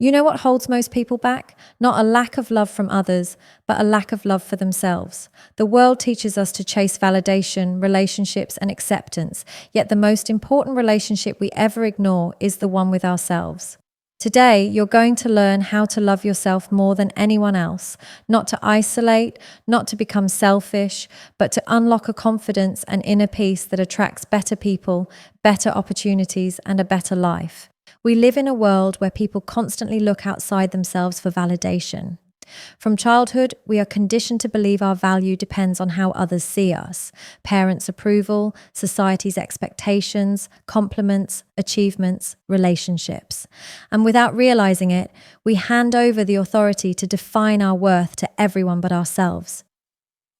You know what holds most people back? Not a lack of love from others, but a lack of love for themselves. The world teaches us to chase validation, relationships, and acceptance, yet the most important relationship we ever ignore is the one with ourselves. Today, you're going to learn how to love yourself more than anyone else, not to isolate, not to become selfish, but to unlock a confidence and inner peace that attracts better people, better opportunities, and a better life. We live in a world where people constantly look outside themselves for validation. From childhood, we are conditioned to believe our value depends on how others see us. Parents' approval, society's expectations, compliments, achievements, relationships. And without realizing it, we hand over the authority to define our worth to everyone but ourselves.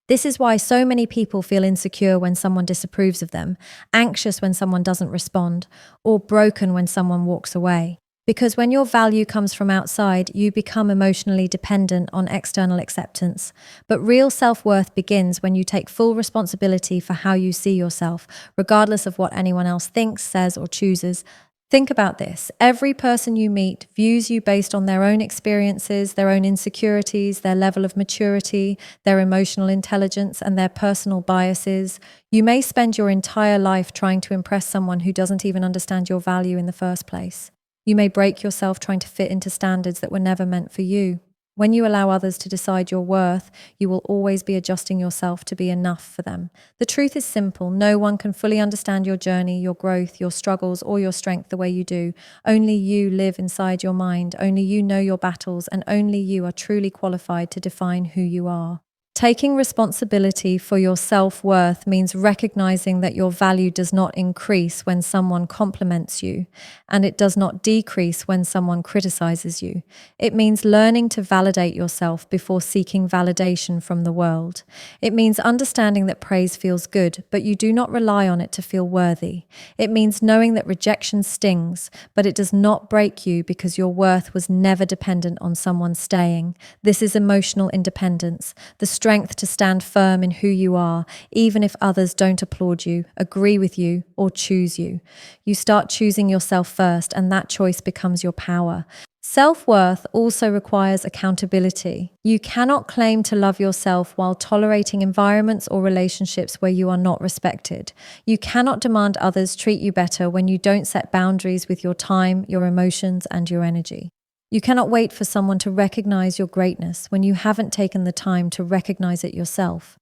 This is why so many people feel insecure when someone disapproves of them, anxious when someone doesn't respond, or broken when someone walks away. Because when your value comes from outside, you become emotionally dependent on external acceptance. But real self-worth begins when you take full responsibility for how you see yourself, regardless of what anyone else thinks, says, or chooses. Think about this. Every person you meet views you based on their own experiences, their own insecurities, their level of maturity, their emotional intelligence, and their personal biases. You may spend your entire life trying to impress someone who doesn't even understand your value in the first place. You may break yourself trying to fit into standards that were never meant for you. When you allow others to decide your worth, you will always be adjusting yourself to be enough for them. The truth is simple. No one can fully understand your journey, your growth, your struggles, or your strength the way you do. Only you live inside your mind. Only you know your battles, and only you are truly qualified to define who you are. Taking responsibility for your self-worth means recognizing that your value does not increase when someone compliments you, and it does not decrease when someone criticizes you. It means learning to validate yourself before seeking validation from the world. It means understanding that praise feels good, but you do not rely on it to feel worthy. It means knowing that rejection stings, but it does not break you because your worth was never dependent on someone staying. This is emotional independence, the strength to stand firm in who you are, even if others don't applaud you, agree with you, or choose you. You start choosing yourself first, and that choice becomes your power. Self-worth also requires accountability. You cannot claim to love yourself while tolerating environments or relationships where you are not respected. You cannot demand others treat you better when you don't set boundaries with your time, your emotions, and your energy. You cannot wait for someone to recognize your greatness when you haven't taken the time to recognize it yourself.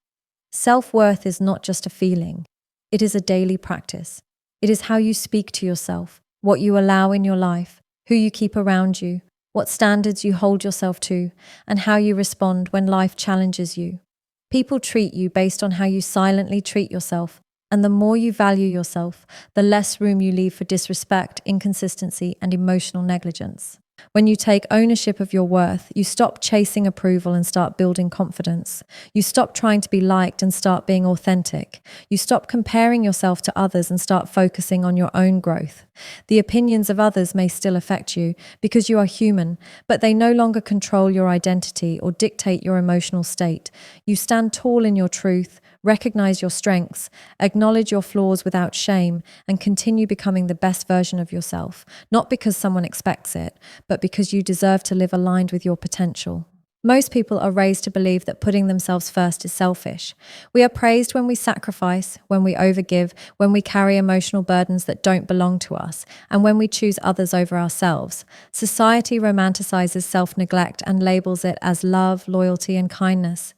Self-worth is not just a feeling. It is a daily practice. It is how you speak to yourself, what you allow in your life, who you keep around you, what standards you hold yourself to, and how you respond when life challenges you. People treat you based on how you silently treat yourself, and the more you value yourself, the less room you leave for disrespect, inconsistency, and emotional negligence. When you take ownership of your worth, you stop chasing approval and start building confidence. You stop trying to be liked and start being authentic. You stop comparing yourself to others and start focusing on your own growth. The opinions of others may still affect you because you are human, but they no longer control your identity or dictate your emotional state. You stand tall in your truth, recognize your strengths, acknowledge your flaws without shame, and continue becoming the best version of yourself, not because someone expects it, but because you deserve to live aligned with your potential. Most people are raised to believe that putting themselves first is selfish. We are praised when we sacrifice, when we overgive, when we carry emotional burdens that don't belong to us, and when we choose others over ourselves. Society romanticizes self-neglect and labels it as love, loyalty, and kindness.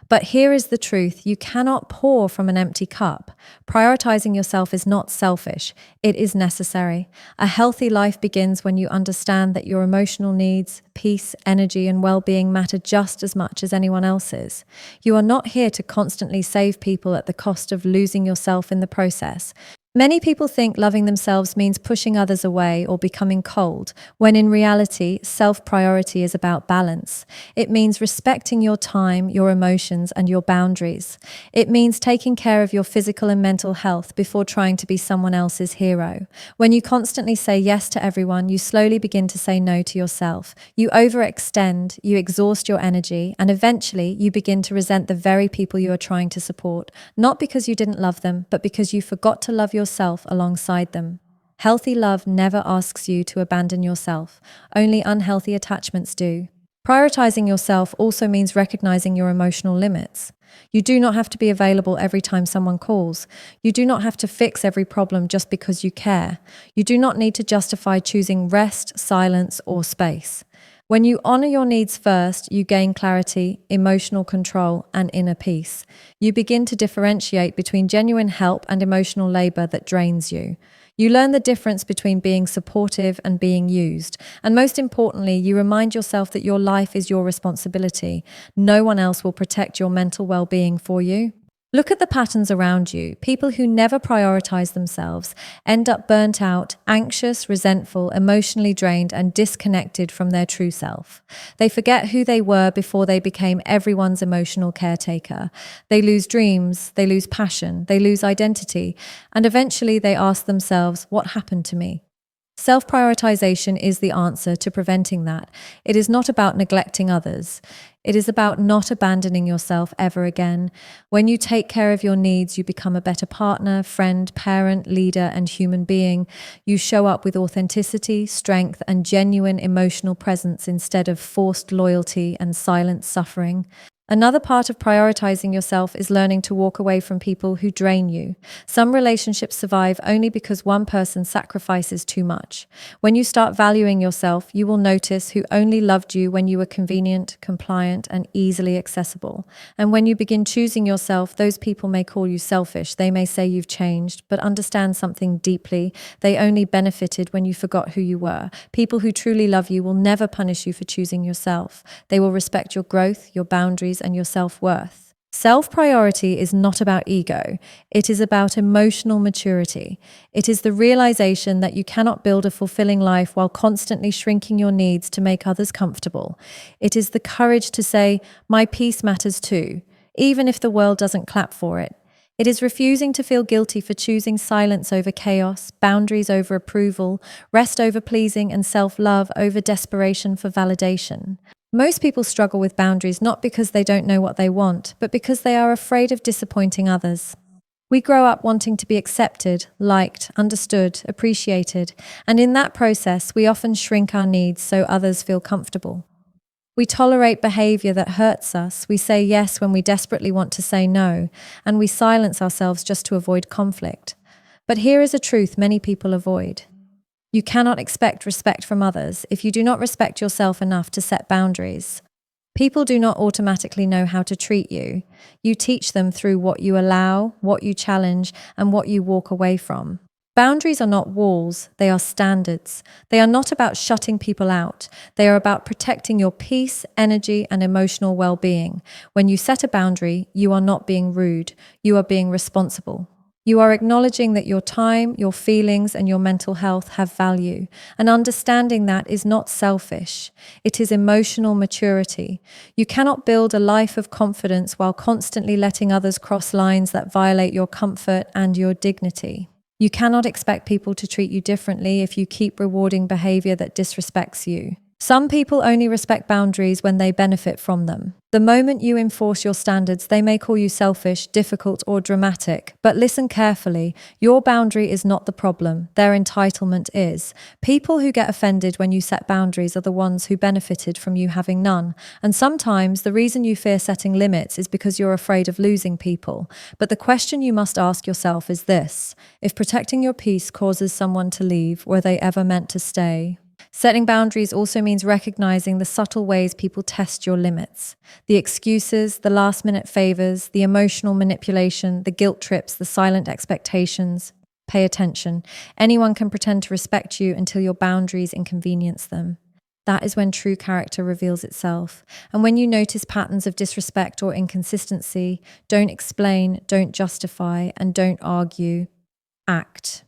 But here is the truth. You cannot pour from an empty cup. Prioritizing yourself is not selfish. It is necessary. A healthy life begins when you understand that your emotional needs, peace, energy, and well-being matter just as much as anyone else's. You are not here to constantly save people at the cost of losing yourself in the process. Many people think loving themselves means pushing others away or becoming cold, when in reality, self-priority is about balance. It means respecting your time, your emotions, and your boundaries. It means taking care of your physical and mental health before trying to be someone else's hero. When you constantly say yes to everyone, you slowly begin to say no to yourself. You overextend, you exhaust your energy, and eventually you begin to resent the very people you are trying to support, not because you didn't love them, but because you forgot to love yourself alongside them. Healthy love never asks you to abandon yourself. Only unhealthy attachments do. Prioritizing yourself also means recognizing your emotional limits. You do not have to be available every time someone calls. You do not have to fix every problem just because you care. You do not need to justify choosing rest, silence, or space. When you honor your needs first, you gain clarity, emotional control, and inner peace. You begin to differentiate between genuine help and emotional labor that drains you. You learn the difference between being supportive and being used. And most importantly, you remind yourself that your life is your responsibility. No one else will protect your mental well-being for you. Look at the patterns around you. People who never prioritize themselves end up burnt out, anxious, resentful, emotionally drained, and disconnected from their true self. They forget who they were before they became everyone's emotional caretaker. They lose dreams, they lose passion, they lose identity, and eventually they ask themselves, what happened to me? Self-prioritization is the answer to preventing that. It is not about neglecting others. It is about not abandoning yourself ever again. When you take care of your needs, you become a better partner, friend, parent, leader, and human being. You show up with authenticity, strength, and genuine emotional presence instead of forced loyalty and silent suffering. Another part of prioritizing yourself is learning to walk away from people who drain you. Some relationships survive only because one person sacrifices too much. When you start valuing yourself, you will notice who only loved you when you were convenient, compliant, and easily accessible. And when you begin choosing yourself, those people may call you selfish. They may say you've changed, but understand something deeply. They only benefited when you forgot who you were. People who truly love you will never punish you for choosing yourself. They will respect your growth, your boundaries, and your self-worth. Self-priority is not about ego. It is about emotional maturity. It is the realization that you cannot build a fulfilling life while constantly shrinking your needs to make others comfortable. It is the courage to say, my peace matters too, even if the world doesn't clap for it. It is refusing to feel guilty for choosing silence over chaos, boundaries over approval, rest over pleasing, and self-love over desperation for validation. Most people struggle with boundaries not because they don't know what they want, but because they are afraid of disappointing others. We grow up wanting to be accepted, liked, understood, appreciated, and in that process, we often shrink our needs so others feel comfortable. We tolerate behavior that hurts us, we say yes when we desperately want to say no, and we silence ourselves just to avoid conflict. But here is a truth many people avoid. You cannot expect respect from others if you do not respect yourself enough to set boundaries. People do not automatically know how to treat you. You teach them through what you allow, what you challenge, and what you walk away from. Boundaries are not walls, they are standards. They are not about shutting people out. They are about protecting your peace, energy, and emotional well-being. When you set a boundary, you are not being rude, you are being responsible. You are acknowledging that your time, your feelings, and your mental health have value. And understanding that is not selfish. It is emotional maturity. You cannot build a life of confidence while constantly letting others cross lines that violate your comfort and your dignity. You cannot expect people to treat you differently if you keep rewarding behavior that disrespects you. Some people only respect boundaries when they benefit from them. The moment you enforce your standards, they may call you selfish, difficult, or dramatic. But listen carefully. Your boundary is not the problem. Their entitlement is. People who get offended when you set boundaries are the ones who benefited from you having none. And sometimes the reason you fear setting limits is because you're afraid of losing people. But the question you must ask yourself is this: if protecting your peace causes someone to leave, were they ever meant to stay? Setting boundaries also means recognizing the subtle ways people test your limits. The excuses, the last-minute favors, the emotional manipulation, the guilt trips, the silent expectations. Pay attention. Anyone can pretend to respect you until your boundaries inconvenience them. That is when true character reveals itself. And when you notice patterns of disrespect or inconsistency, don't explain, don't justify, and don't argue. Act.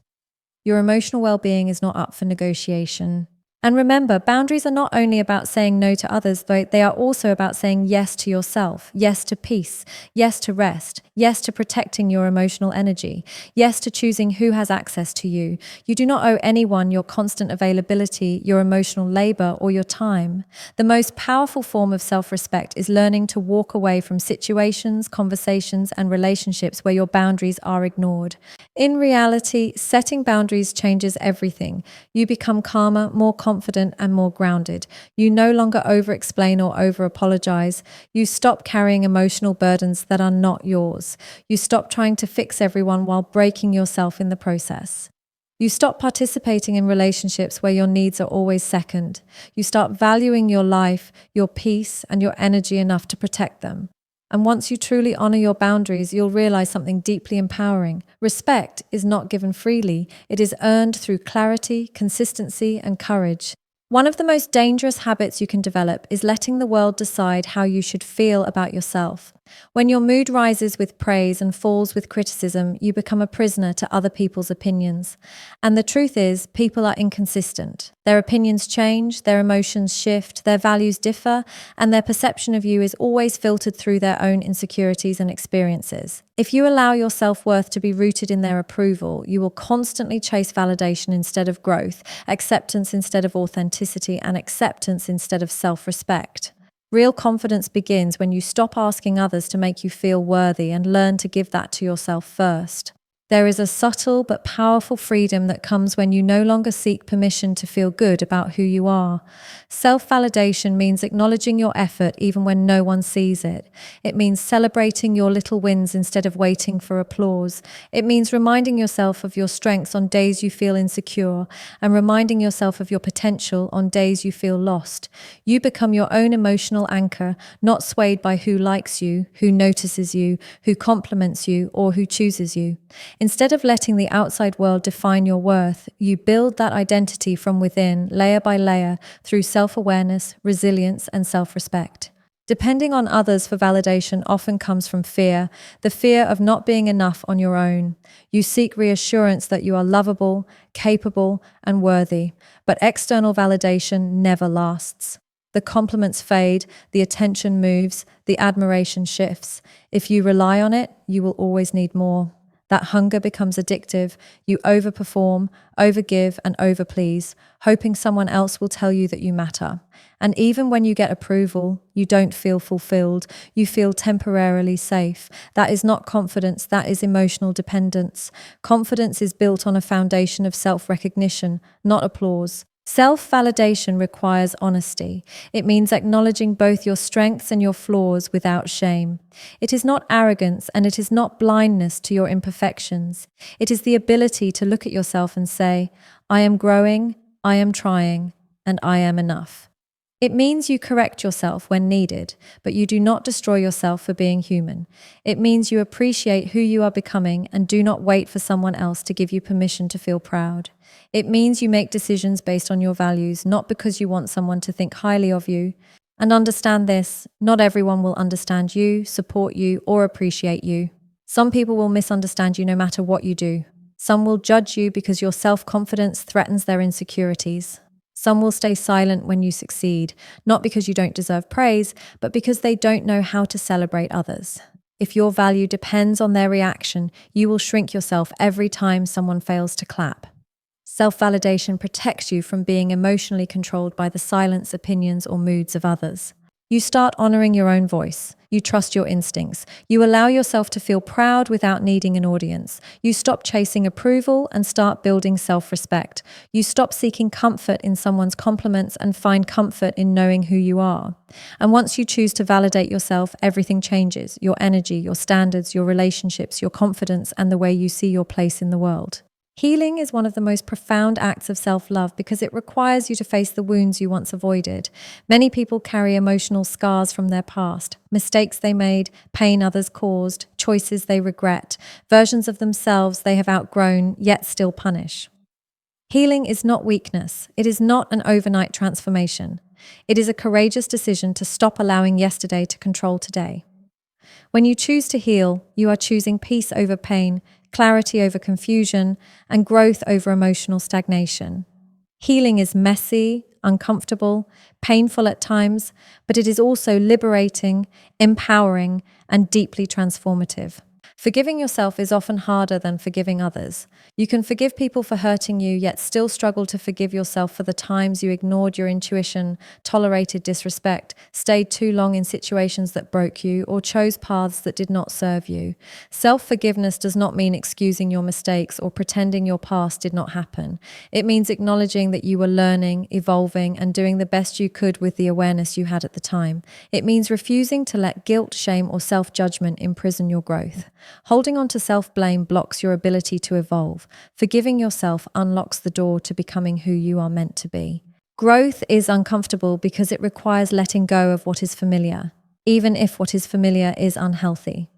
Your emotional well-being is not up for negotiation. And remember, boundaries are not only about saying no to others, though they are also about saying yes to yourself, yes to peace, yes to rest, yes to protecting your emotional energy, yes to choosing who has access to you. You do not owe anyone your constant availability, your emotional labor, or your time. The most powerful form of self-respect is learning to walk away from situations, conversations, and relationships where your boundaries are ignored. In reality, setting boundaries changes everything. You become calmer, more confident, and more grounded. You no longer over-explain or over-apologize. You stop carrying emotional burdens that are not yours. You stop trying to fix everyone while breaking yourself in the process. You stop participating in relationships where your needs are always second. You start valuing your life, your peace, and your energy enough to protect them. And once you truly honor your boundaries, you'll realize something deeply empowering. Respect is not given freely. It is earned through clarity, consistency, and courage. One of the most dangerous habits you can develop is letting the world decide how you should feel about yourself. When your mood rises with praise and falls with criticism, you become a prisoner to other people's opinions. And the truth is, people are inconsistent. Their opinions change, their emotions shift, their values differ, and their perception of you is always filtered through their own insecurities and experiences. If you allow your self-worth to be rooted in their approval, you will constantly chase validation instead of growth, acceptance instead of authenticity, and acceptance instead of self-respect. Real confidence begins when you stop asking others to make you feel worthy and learn to give that to yourself first. There is a subtle but powerful freedom that comes when you no longer seek permission to feel good about who you are. Self-validation means acknowledging your effort even when no one sees it. It means celebrating your little wins instead of waiting for applause. It means reminding yourself of your strengths on days you feel insecure and reminding yourself of your potential on days you feel lost. You become your own emotional anchor, not swayed by who likes you, who notices you, who compliments you, or who chooses you. Instead of letting the outside world define your worth, you build that identity from within, layer by layer, through self-awareness, resilience, and self-respect. Depending on others for validation often comes from fear, the fear of not being enough on your own. You seek reassurance that you are lovable, capable, and worthy, but external validation never lasts. The compliments fade, the attention moves, the admiration shifts. If you rely on it, you will always need more. That hunger becomes addictive. You overperform, overgive, and overplease, hoping someone else will tell you that you matter. And even when you get approval, you don't feel fulfilled. You feel temporarily safe. That is not confidence, that is emotional dependence. Confidence is built on a foundation of self-recognition, not applause. Self-validation requires honesty. It means acknowledging both your strengths and your flaws without shame. It is not arrogance and it is not blindness to your imperfections. It is the ability to look at yourself and say, I am growing, I am trying, and I am enough. It means you correct yourself when needed, but you do not destroy yourself for being human. It means you appreciate who you are becoming and do not wait for someone else to give you permission to feel proud. It means you make decisions based on your values, not because you want someone to think highly of you. And understand this, not everyone will understand you, support you, or appreciate you. Some people will misunderstand you no matter what you do. Some will judge you because your self-confidence threatens their insecurities. Some will stay silent when you succeed, not because you don't deserve praise, but because they don't know how to celebrate others. If your value depends on their reaction, you will shrink yourself every time someone fails to clap. Self-validation protects you from being emotionally controlled by the silence, opinions, or moods of others. You start honoring your own voice. You trust your instincts. You allow yourself to feel proud without needing an audience. You stop chasing approval and start building self-respect. You stop seeking comfort in someone's compliments and find comfort in knowing who you are. And once you choose to validate yourself, everything changes. Your energy, your standards, your relationships, your confidence, and the way you see your place in the world. Healing is one of the most profound acts of self-love because it requires you to face the wounds you once avoided. Many people carry emotional scars from their past, mistakes they made, pain others caused, choices they regret, versions of themselves they have outgrown yet still punish. Healing is not weakness. It is not an overnight transformation. It is a courageous decision to stop allowing yesterday to control today. When you choose to heal, you are choosing peace over pain, clarity over confusion, and growth over emotional stagnation. Healing is messy, uncomfortable, painful at times, but it is also liberating, empowering, and deeply transformative. Forgiving yourself is often harder than forgiving others. You can forgive people for hurting you, yet still struggle to forgive yourself for the times you ignored your intuition, tolerated disrespect, stayed too long in situations that broke you, or chose paths that did not serve you. Self-forgiveness does not mean excusing your mistakes or pretending your past did not happen. It means acknowledging that you were learning, evolving, and doing the best you could with the awareness you had at the time. It means refusing to let guilt, shame, or self-judgment imprison your growth. Holding on to self-blame blocks your ability to evolve. Forgiving yourself unlocks the door to becoming who you are meant to be. Growth is uncomfortable because it requires letting go of what is familiar, even if what is familiar is unhealthy.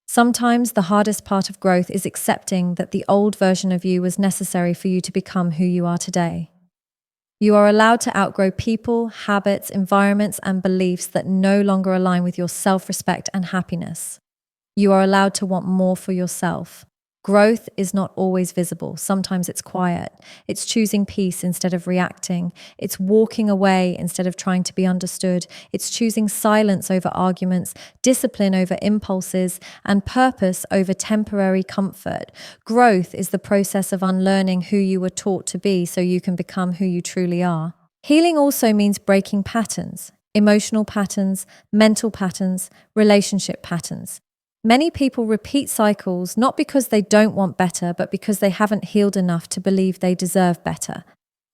Sometimes the hardest part of growth is accepting that the old version of you was necessary for you to become who you are today. You are allowed to outgrow people, habits, environments, and beliefs that no longer align with your self-respect and happiness. You are allowed to want more for yourself. Growth is not always visible. Sometimes it's quiet. It's choosing peace instead of reacting. It's walking away instead of trying to be understood. It's choosing silence over arguments, discipline over impulses, and purpose over temporary comfort. Growth is the process of unlearning who you were taught to be so you can become who you truly are. Healing also means breaking patterns, emotional patterns, mental patterns, relationship patterns. Many people repeat cycles not because they don't want better, but because they haven't healed enough to believe they deserve better.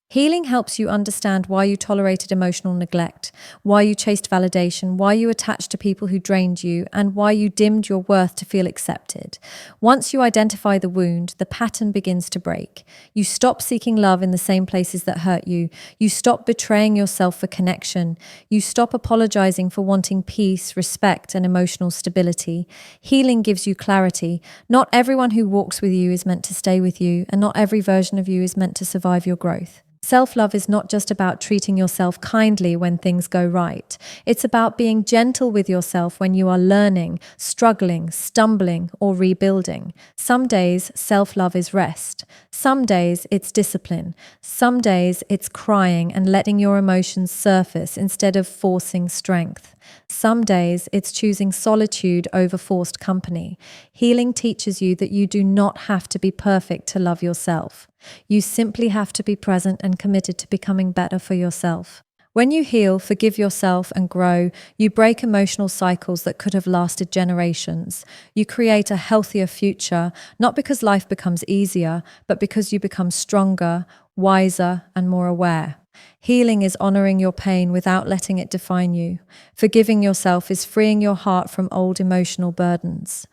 Healing helps you understand why you tolerated emotional neglect, why you chased validation, why you attached to people who drained you, and why you dimmed your worth to feel accepted. Once you identify the wound, the pattern begins to break. You stop seeking love in the same places that hurt you. You stop betraying yourself for connection. You stop apologizing for wanting peace, respect, and emotional stability. Healing gives you clarity. Not everyone who walks with you is meant to stay with you, and not every version of you is meant to survive your growth. Self-love is not just about treating yourself kindly when things go right. It's about being gentle with yourself when you are learning, struggling, stumbling, or rebuilding. Some days, self-love is rest. Some days, it's discipline. Some days, it's crying and letting your emotions surface instead of forcing strength. Some days, it's choosing solitude over forced company. Healing teaches you that you do not have to be perfect to love yourself. You simply have to be present and committed to becoming better for yourself. When you heal, forgive yourself, and grow, you break emotional cycles that could have lasted generations. You create a healthier future, not because life becomes easier, but because you become stronger, wiser, and more aware. Healing is honoring your pain without letting it define you. Forgiving yourself is freeing your heart from old emotional burdens.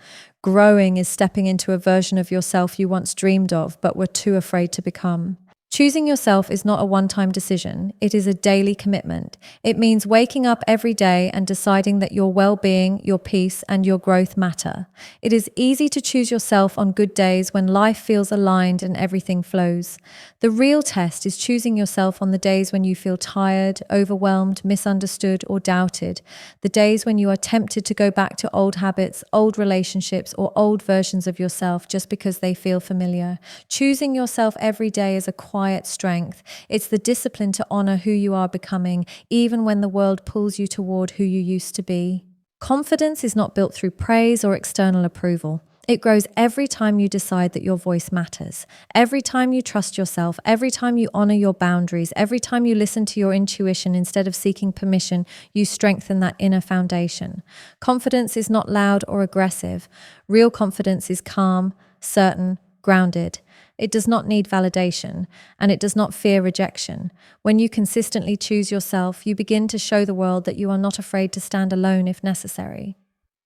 Growing is stepping into a version of yourself you once dreamed of but were too afraid to become. Choosing yourself is not a one-time decision. It is a daily commitment. It means waking up every day and deciding that your well-being, your peace, and your growth matter. It is easy to choose yourself on good days when life feels aligned and everything flows. The real test is choosing yourself on the days when you feel tired, overwhelmed, misunderstood, or doubted. The days when you are tempted to go back to old habits, old relationships, or old versions of yourself just because they feel familiar. Choosing yourself every day is a quiet strength. It's the discipline to honor who you are becoming, even when the world pulls you toward who you used to be. Confidence is not built through praise or external approval. It grows every time you decide that your voice matters. Every time you trust yourself, every time you honor your boundaries, every time you listen to your intuition instead of seeking permission, you strengthen that inner foundation. Confidence is not loud or aggressive. Real confidence is calm, certain, grounded. It does not need validation, and it does not fear rejection. When you consistently choose yourself, you begin to show the world that you are not afraid to stand alone if necessary.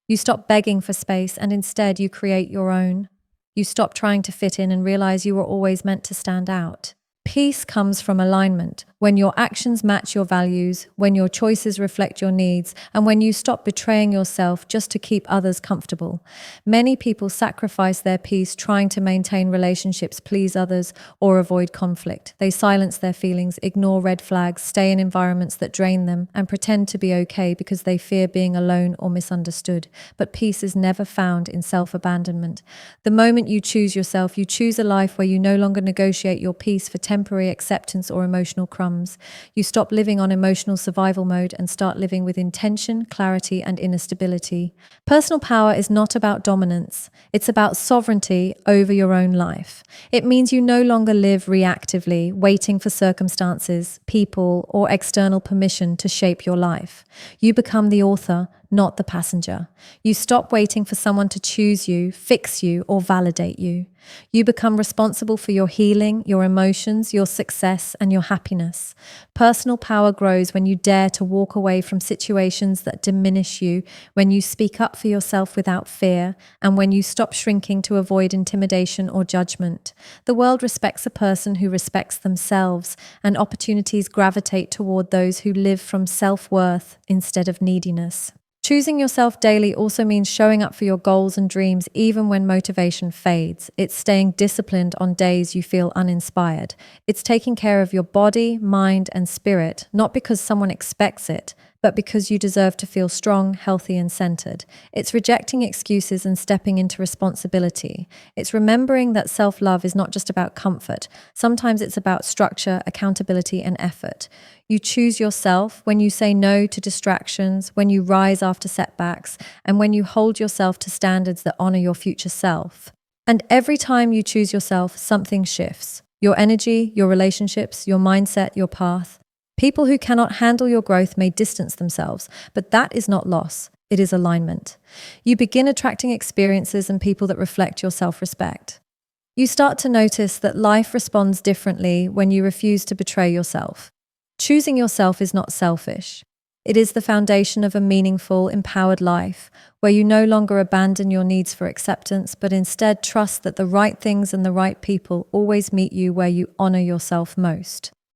You stop begging for space, and instead you create your own. You stop trying to fit in and realize you were always meant to stand out. Peace comes from alignment, when your actions match your values, when your choices reflect your needs, and when you stop betraying yourself just to keep others comfortable. Many people sacrifice their peace trying to maintain relationships, please others, or avoid conflict. They silence their feelings, ignore red flags, stay in environments that drain them, and pretend to be okay because they fear being alone or misunderstood. But peace is never found in self-abandonment. The moment you choose yourself, you choose a life where you no longer negotiate your peace for temporary acceptance or emotional crumbs. crumbs. You stop living on emotional survival mode and start living with intention, clarity, and inner stability. Personal power is not about dominance. It's about sovereignty over your own life. It means you no longer live reactively, waiting for circumstances, people, or external permission to shape your life. You become the author, not the passenger. You stop waiting for someone to choose you, fix you, or validate you. You become responsible for your healing, your emotions, your success, and your happiness. Personal power grows when you dare to walk away from situations that diminish you, when you speak up for yourself without fear, and when you stop shrinking to avoid intimidation or judgment. The world respects a person who respects themselves, and opportunities gravitate toward those who live from self-worth instead of neediness. Choosing yourself daily also means showing up for your goals and dreams even when motivation fades. It's staying disciplined on days you feel uninspired. It's taking care of your body, mind, and spirit, not because someone expects it, but because you deserve to feel strong, healthy, and centered. It's rejecting excuses and stepping into responsibility. It's remembering that self-love is not just about comfort. Sometimes it's about structure, accountability, and effort. You choose yourself when you say no to distractions, when you rise after setbacks, and when you hold yourself to standards that honor your future self. And every time you choose yourself, something shifts. Your energy, your relationships, your mindset, your path. People who cannot handle your growth may distance themselves, but that is not loss. It is alignment. You begin attracting experiences and people that reflect your self-respect. You start to notice that life responds differently when you refuse to betray yourself. Choosing yourself is not selfish. It is the foundation of a meaningful, empowered life, where you no longer abandon your needs for acceptance, but instead trust that the right things and the right people always meet you where you honor yourself most.